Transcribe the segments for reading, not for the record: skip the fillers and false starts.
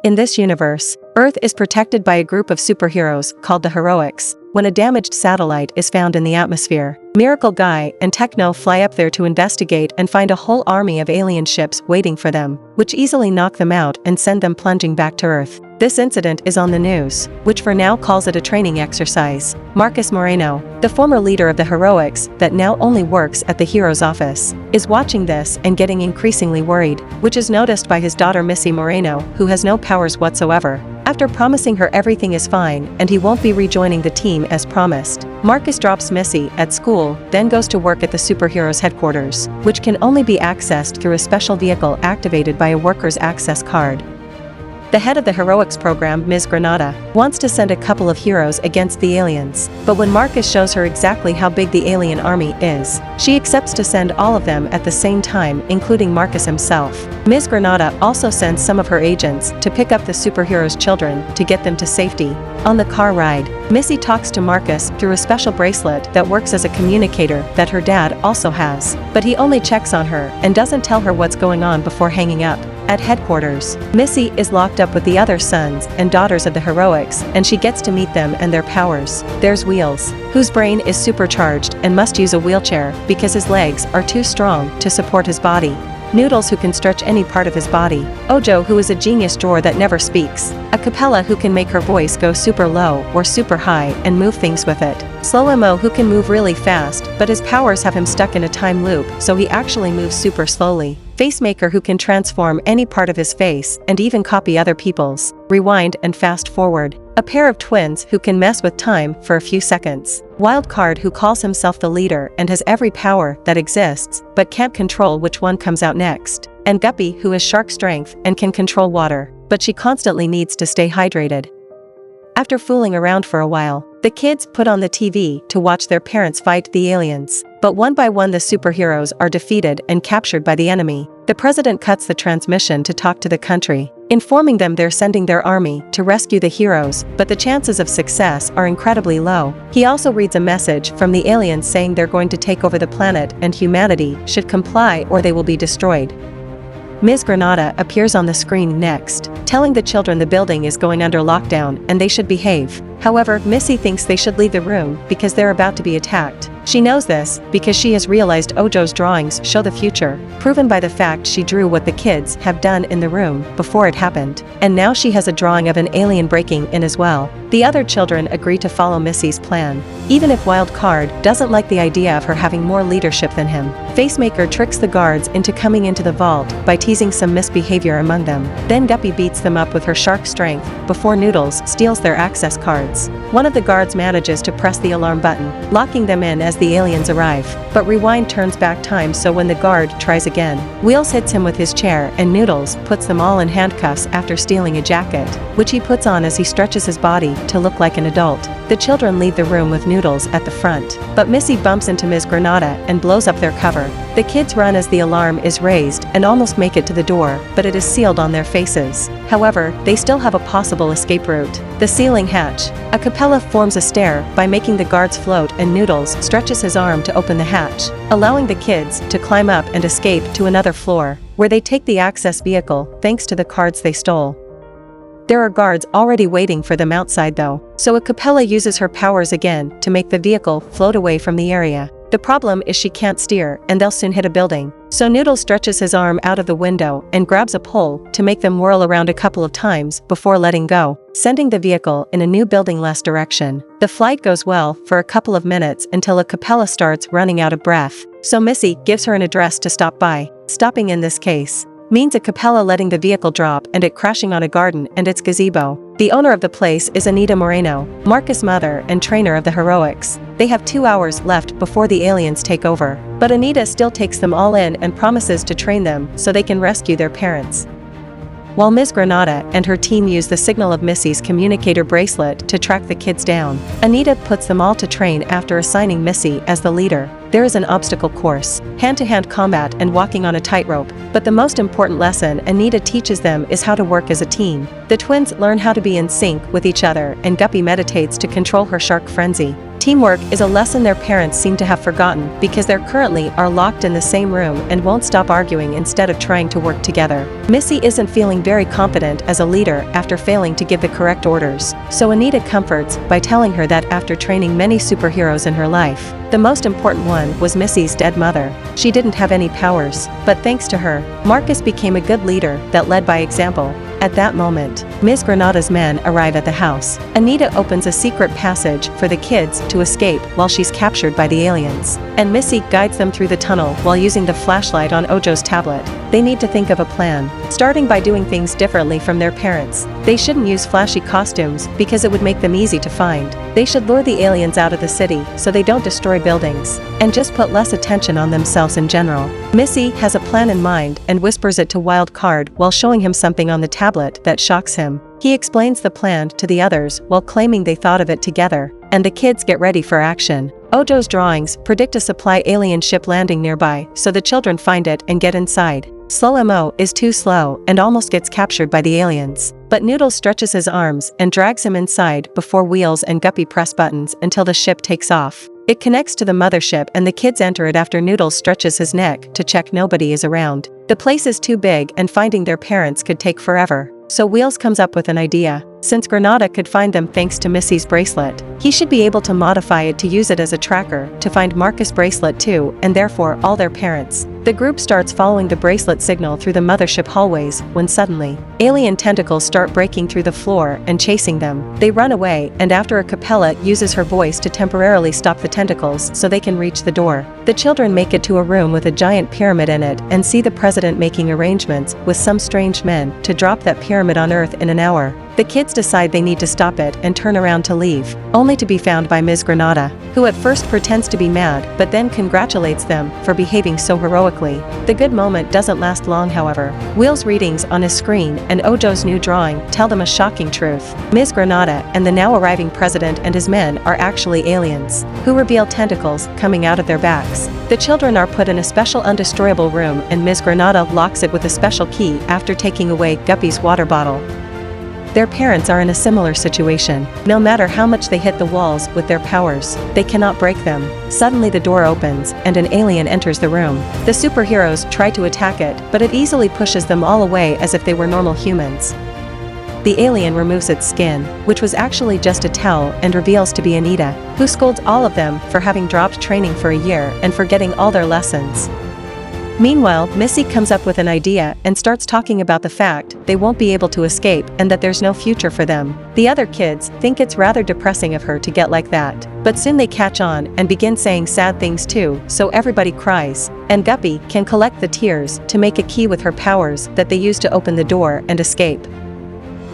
In this universe, Earth is protected by a group of superheroes called the Heroics. When a damaged satellite is found in the atmosphere, Miracle Guy and Techno fly up there to investigate and find a whole army of alien ships waiting for them, which easily knock them out and send them plunging back to Earth. This incident is on the news, which for now calls it a training exercise. Marcus Moreno, the former leader of the Heroics that now only works at the hero's office, is watching this and getting increasingly worried, which is noticed by his daughter Missy Moreno, who has no powers whatsoever. After promising her everything is fine and he won't be rejoining the team as promised, Marcus drops Missy at school, then goes to work at the superheroes' headquarters, which can only be accessed through a special vehicle activated by a worker's access card. The head of the Heroics program, Ms. Granada, wants to send a couple of heroes against the aliens, but when Marcus shows her exactly how big the alien army is, she accepts to send all of them at the same time, including Marcus himself. Ms. Granada also sends some of her agents to pick up the superheroes' children to get them to safety. On the car ride, Missy talks to Marcus through a special bracelet that works as a communicator that her dad also has, but he only checks on her and doesn't tell her what's going on before hanging up. At headquarters, Missy is locked up with the other sons and daughters of the Heroics, and she gets to meet them and their powers. There's Wheels, whose brain is supercharged and must use a wheelchair because his legs are too strong to support his body. Noodles, who can stretch any part of his body. Ojo, who is a genius drawer that never speaks. A Capella, who can make her voice go super low or super high and move things with it. Slow Mo, who can move really fast, but his powers have him stuck in a time loop, so he actually moves super slowly. Facemaker, who can transform any part of his face and even copy other people's. Rewind and fast forward. A pair of twins who can mess with time for a few seconds. Wildcard, who calls himself the leader and has every power that exists, but can't control which one comes out next. And Guppy, who has shark strength and can control water, but she constantly needs to stay hydrated. After fooling around for a while, the kids put on the TV to watch their parents fight the aliens. But one by one the superheroes are defeated and captured by the enemy. The president cuts the transmission to talk to the country, informing them they're sending their army to rescue the heroes, but the chances of success are incredibly low. He also reads a message from the aliens saying they're going to take over the planet and humanity should comply or they will be destroyed. Ms. Granada appears on the screen next, telling the children the building is going under lockdown and they should behave. However, Missy thinks they should leave the room because they're about to be attacked. She knows this because she has realized Ojo's drawings show the future, proven by the fact she drew what the kids have done in the room before it happened, and now she has a drawing of an alien breaking in as well. The other children agree to follow Missy's plan, even if Wildcard doesn't like the idea of her having more leadership than him. Facemaker tricks the guards into coming into the vault by teasing some misbehavior among them. Then Guppy beats them up with her shark strength before Noodles steals their access cards. One of the guards manages to press the alarm button, locking them in as the aliens arrive. But Rewind turns back time, so when the guard tries again, Wheels hits him with his chair and Noodles puts them all in handcuffs after stealing a jacket, which he puts on as he stretches his body to look like an adult. The children leave the room with Noodles at the front, but Missy bumps into Ms. Granada and blows up their cover. The kids run as the alarm is raised and almost make it to the door, but it is sealed on their faces. However, they still have a possible escape route: the ceiling hatch. A Capella forms a stair by making the guards float, and Noodles stretches his arm to open the hatch, allowing the kids to climb up and escape to another floor, where they take the access vehicle thanks to the cards they stole. There are guards already waiting for them outside though, so a Capella uses her powers again to make the vehicle float away from the area. The problem is she can't steer and they'll soon hit a building. So Noodles stretches his arm out of the window and grabs a pole to make them whirl around a couple of times before letting go, sending the vehicle in a new building-less direction. The flight goes well for a couple of minutes until a Capella starts running out of breath. So Missy gives her an address to stop by. Stopping in this case means a Capella letting the vehicle drop and it crashing on a garden and its gazebo. The owner of the place is Anita Moreno, Marcus' mother and trainer of the Heroics. They have 2 hours left before the aliens take over, but Anita still takes them all in and promises to train them so they can rescue their parents. While Ms. Granada and her team use the signal of Missy's communicator bracelet to track the kids down, Anita puts them all to train after assigning Missy as the leader. There is an obstacle course, hand-to-hand combat and walking on a tightrope, but the most important lesson Anita teaches them is how to work as a team. The twins learn how to be in sync with each other and Guppy meditates to control her shark frenzy. Teamwork is a lesson their parents seem to have forgotten because they currently are locked in the same room and won't stop arguing instead of trying to work together. Missy isn't feeling very confident as a leader after failing to give the correct orders, so Anita comforts by telling her that after training many superheroes in her life, the most important one was Missy's dead mother. She didn't have any powers, but thanks to her, Marcus became a good leader that led by example. At that moment, Ms. Granada's men arrive at the house. Anita opens a secret passage for the kids to escape while she's captured by the aliens, and Missy guides them through the tunnel while using the flashlight on Ojo's tablet. They need to think of a plan, starting by doing things differently from their parents. They shouldn't use flashy costumes because it would make them easy to find. They should lure the aliens out of the city so they don't destroy buildings, and just put less attention on themselves in general. Missy has a plan in mind and whispers it to Wild Card while showing him something on the tablet that shocks him. He explains the plan to the others while claiming they thought of it together, and the kids get ready for action. Ojo's drawings predict a supply alien ship landing nearby, so the children find it and get inside. Slow Mo is too slow and almost gets captured by the aliens, but Noodles stretches his arms and drags him inside before Wheels and Guppy press buttons until the ship takes off. It connects to the mothership and the kids enter it after Noodles stretches his neck to check nobody is around. The place is too big and finding their parents could take forever, so Wheels comes up with an idea. Since Granada could find them thanks to Missy's bracelet, he should be able to modify it to use it as a tracker to find Marcus' bracelet too, and therefore all their parents. The group starts following the bracelet signal through the mothership hallways when suddenly, alien tentacles start breaking through the floor and chasing them. They run away, and after a Capella uses her voice to temporarily stop the tentacles so they can reach the door. The children make it to a room with a giant pyramid in it and see the president making arrangements with some strange men to drop that pyramid on Earth in an hour. The kids decide they need to stop it and turn around to leave, only to be found by Ms. Granada, who at first pretends to be mad but then congratulates them for behaving so heroically. The good moment doesn't last long, however. Will's readings on his screen and Ojo's new drawing tell them a shocking truth. Ms. Granada and the now arriving president and his men are actually aliens, who reveal tentacles coming out of their backs. The children are put in a special undestroyable room and Ms. Granada locks it with a special key after taking away Guppy's water bottle. Their parents are in a similar situation. No matter how much they hit the walls with their powers, they cannot break them. Suddenly the door opens, and an alien enters the room. The superheroes try to attack it, but it easily pushes them all away as if they were normal humans. The alien removes its skin, which was actually just a towel, and reveals to be Anita, who scolds all of them for having dropped training for a year and forgetting all their lessons. Meanwhile, Missy comes up with an idea and starts talking about the fact they won't be able to escape and that there's no future for them. The other kids think it's rather depressing of her to get like that, but soon they catch on and begin saying sad things too, so everybody cries, and Guppy can collect the tears to make a key with her powers that they use to open the door and escape.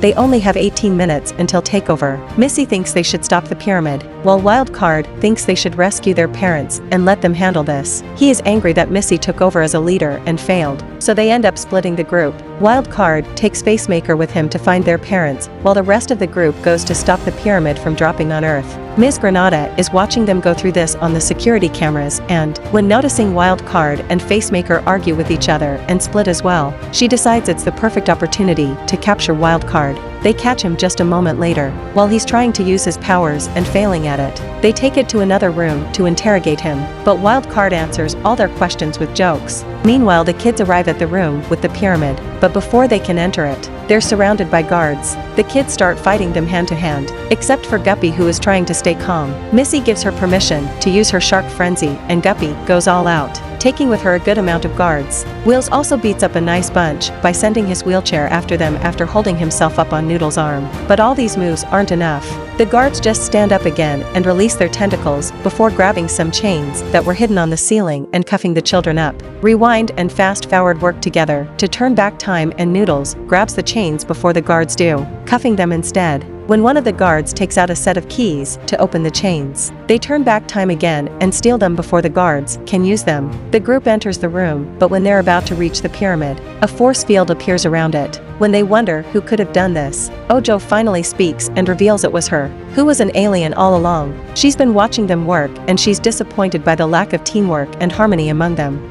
They only have 18 minutes until takeover. Missy thinks they should stop the pyramid, while Wild Card thinks they should rescue their parents and let them handle this. He is angry that Missy took over as a leader and failed, so they end up splitting the group. Wild Card takes Facemaker with him to find their parents, while the rest of the group goes to stop the pyramid from dropping on Earth. Ms. Granada is watching them go through this on the security cameras and, when noticing Wild Card and Facemaker argue with each other and split as well, she decides it's the perfect opportunity to capture Wild Card. They catch him just a moment later, while he's trying to use his powers and failing at it. They take it to another room to interrogate him, but Wild Card answers all their questions with jokes. Meanwhile, the kids arrive at the room with the pyramid, but before they can enter it, they're surrounded by guards. The kids start fighting them hand to hand, except for Guppy, who is trying to stay calm. Missy gives her permission to use her shark frenzy, and Guppy goes all out, taking with her a good amount of guards. Wheels also beats up a nice bunch by sending his wheelchair after them after holding himself up on Noodle's arm. But all these moves aren't enough. The guards just stand up again and release their tentacles before grabbing some chains that were hidden on the ceiling and cuffing the children up. Rewind and fast forward work together to turn back time, and Noodles grabs the chains before the guards do, cuffing them instead. When one of the guards takes out a set of keys to open the chains, they turn back time again and steal them before the guards can use them. The group enters the room, but when they're about to reach the pyramid, a force field appears around it. When they wonder who could have done this, Ojo finally speaks and reveals it was her, who was an alien all along. She's been watching them work, and she's disappointed by the lack of teamwork and harmony among them.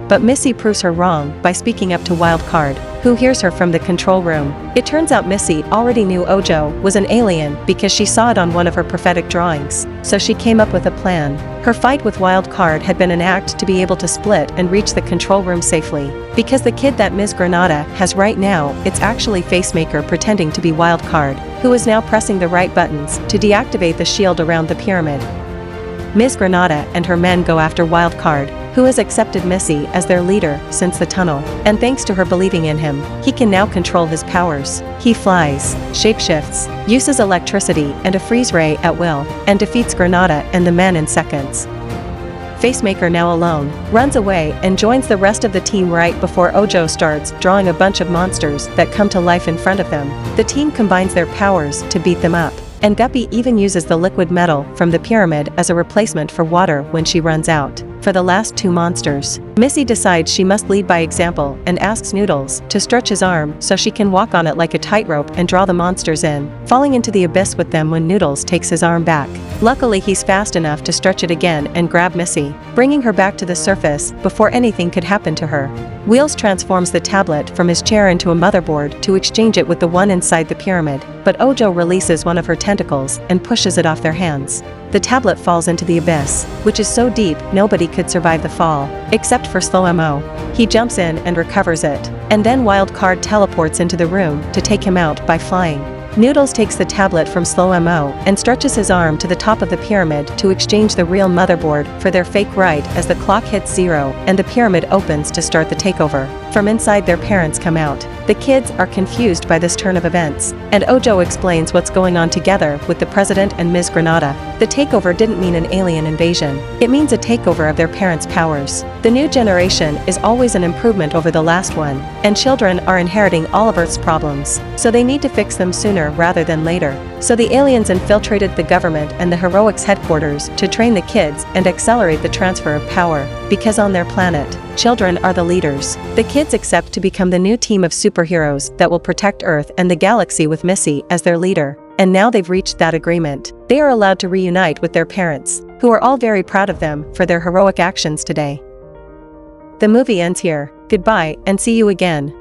but Missy proves her wrong by speaking up to Wildcard, who hears her from the control room. It turns out Missy already knew Ojo was an alien because she saw it on one of her prophetic drawings, so she came up with a plan. Her fight with Wildcard had been an act to be able to split and reach the control room safely. Because the kid that Ms. Granada has right now, it's actually Facemaker pretending to be Wildcard, who is now pressing the right buttons to deactivate the shield around the pyramid. Ms. Granada and her men go after Wildcard, who has accepted Missy as their leader since the tunnel, and thanks to her believing in him, he can now control his powers. He flies, shapeshifts, uses electricity and a freeze ray at will, and defeats Granada and the men in seconds. Facemaker, now alone, runs away and joins the rest of the team right before Ojo starts drawing a bunch of monsters that come to life in front of them. The team combines their powers to beat them up, and Guppy even uses the liquid metal from the pyramid as a replacement for water when she runs out. For the last two monsters, Missy decides she must lead by example and asks Noodles to stretch his arm so she can walk on it like a tightrope and draw the monsters in, falling into the abyss with them when Noodles takes his arm back. Luckily, he's fast enough to stretch it again and grab Missy, bringing her back to the surface before anything could happen to her. Wheels transforms the tablet from his chair into a motherboard to exchange it with the one inside the pyramid, but Ojo releases one of her tentacles and pushes it off their hands. The tablet falls into the abyss, which is so deep nobody could survive the fall, except for Slow Mo. He jumps in and recovers it, and then Wildcard teleports into the room to take him out by flying. Noodles takes the tablet from Slow Mo and stretches his arm to the top of the pyramid to exchange the real motherboard for their fake right as the clock hits 0 and the pyramid opens to start the takeover. From inside, their parents come out. The kids are confused by this turn of events, and Ojo explains what's going on together with the president and Ms. Granada. The takeover didn't mean an alien invasion. It means a takeover of their parents' powers. The new generation is always an improvement over the last one, and children are inheriting all of Earth's problems, so they need to fix them sooner rather than later. So the aliens infiltrated the government and the heroics headquarters to train the kids and accelerate the transfer of power, because on their planet, children are the leaders. The kids accept to become the new team of superheroes that will protect Earth and the galaxy with Missy as their leader, and now they've reached that agreement. They are allowed to reunite with their parents, who are all very proud of them for their heroic actions today. The movie ends here. Goodbye and see you again.